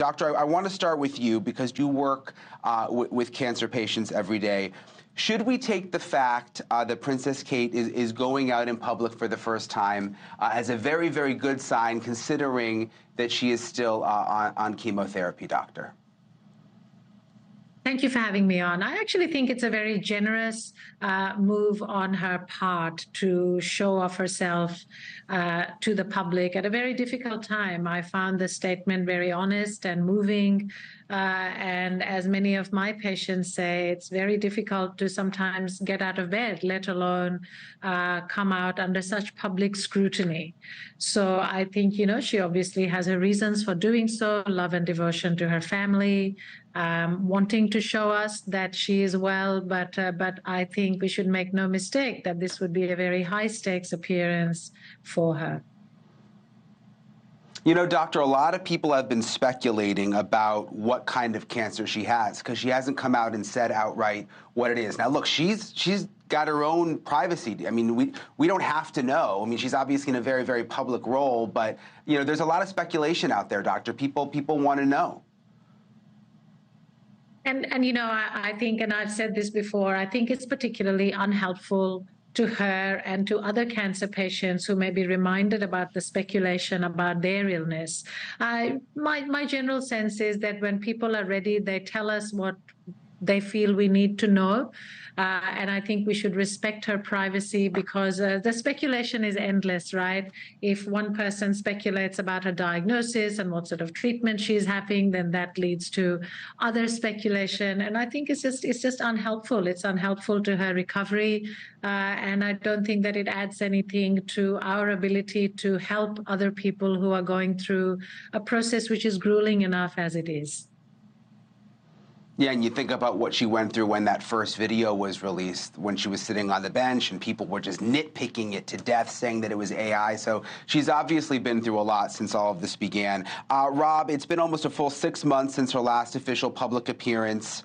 Doctor, I want to start with you because you work with cancer patients every day. Should we take the fact that Princess Kate is going out in public for the first time as a very, very good sign, considering that she is still on chemotherapy, Doctor? Thank you for having me on. I actually think it's a very generous move on her part to show off herself to the public at a very difficult time. I found the statement very honest and moving. And as many of my patients say, it's very difficult to sometimes get out of bed, let alone come out under such public scrutiny. So I think, she obviously has her reasons for doing so, love and devotion to her family, wanting to show us that she is well, but I think we should make no mistake that this would be a very high-stakes appearance for her. Doctor, a lot of people have been speculating about what kind of cancer she has because she hasn't come out and said outright what it is. Now, look, she's got her own privacy. I mean, we don't have to know. I mean, she's obviously in a very, very public role, but, there's a lot of speculation out there, Doctor. People want to know. And I think, and I've said this before, I think it's particularly unhelpful to her and to other cancer patients who may be reminded about the speculation about their illness. My general sense is that when people are ready, they tell us what they feel we need to know. And I think we should respect her privacy because the speculation is endless, right? If one person speculates about her diagnosis and what sort of treatment she's having, then that leads to other speculation. And I think it's just unhelpful. It's unhelpful to her recovery. And I don't think that it adds anything to our ability to help other people who are going through a process which is grueling enough as it is. Yeah, and you think about what she went through when that first video was released, when she was sitting on the bench and people were just nitpicking it to death, saying that it was AI. So she's obviously been through a lot since all of this began. Rob, it's been almost a full 6 months since her last official public appearance.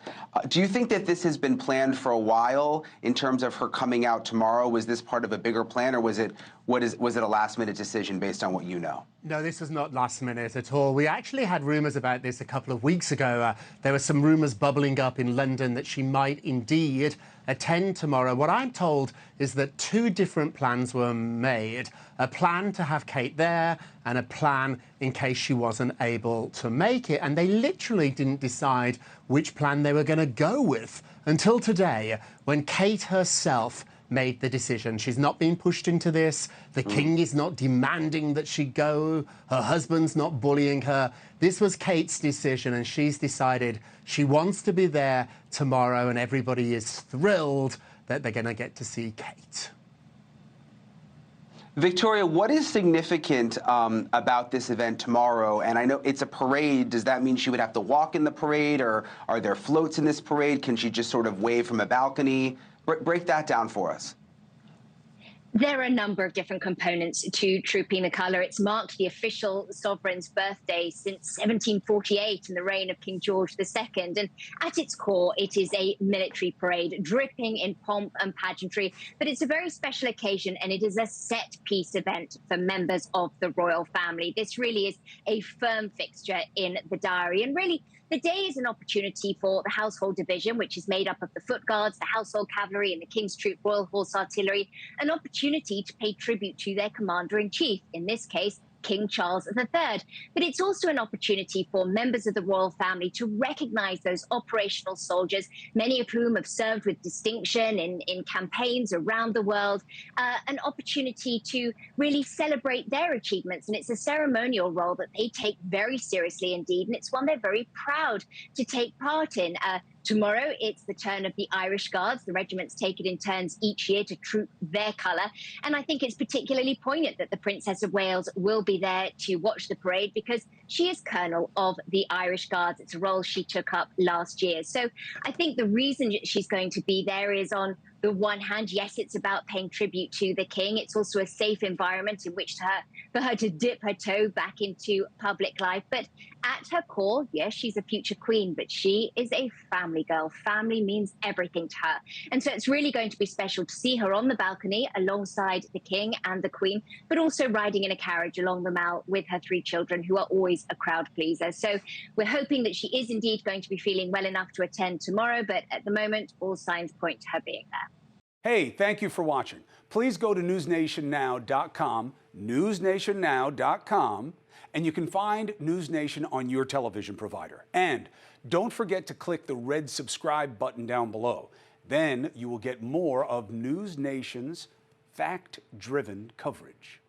Do you think that this has been planned for a while in terms of her coming out tomorrow? Was this part of a bigger plan, or was it a last-minute decision based on what you know? No, this was not last minute at all. We actually had rumours about this a couple of weeks ago. There were some rumours bubbling up in London that she might indeed attend tomorrow. What I'm told is that two different plans were made. A plan to have Kate there and a plan in case she wasn't able to make it. And they literally didn't decide which plan they were going to go with until today, when Kate herself made the decision. She's not being pushed into this. The king is not demanding that she go. Her husband's not bullying her. This was Kate's decision, and she's decided she wants to be there tomorrow, and everybody is thrilled that they're going to get to see Kate. Victoria, what is significant about this event tomorrow? And I know it's a parade. Does that mean she would have to walk in the parade, or are there floats in this parade? Can she just sort of wave from a balcony? Break that down for us. There are a number of different components to Trooping the Colour. It's marked the official sovereign's birthday since 1748 in the reign of King George II. And at its core, it is a military parade, dripping in pomp and pageantry. But it's a very special occasion, and it is a set-piece event for members of the royal family. This really is a firm fixture in the diary. And really, the day is an opportunity for the Household Division, which is made up of the Foot Guards, the Household Cavalry, and the King's Troop Royal Horse Artillery, an opportunity to pay tribute to their Commander-in-Chief, in this case, King Charles III. But it's also an opportunity for members of the royal family to recognize those operational soldiers, many of whom have served with distinction in campaigns around the world, an opportunity to really celebrate their achievements. And it's a ceremonial role that they take very seriously indeed, and it's one they're very proud to take part in. Tomorrow, it's the turn of the Irish Guards. The regiments take it in turns each year to troop their colour. And I think it's particularly poignant that the Princess of Wales will be there to watch the parade because she is Colonel of the Irish Guards. It's a role she took up last year. So I think the reason she's going to be there is on the one hand, yes, it's about paying tribute to the king. It's also a safe environment in which for her to dip her toe back into public life. But at her core, yes, she's a future queen, but she is a family girl. Family means everything to her. And so it's really going to be special to see her on the balcony alongside the king and the queen, but also riding in a carriage along the Mall with her 3 children, who are always a crowd pleaser. So we're hoping that she is indeed going to be feeling well enough to attend tomorrow, but at the moment, all signs point to her being there. Hey, thank you for watching. Please go to newsnationnow.com, newsnationnow.com, and you can find NewsNation on your television provider. And don't forget to click the red subscribe button down below. Then you will get more of NewsNation's fact-driven coverage.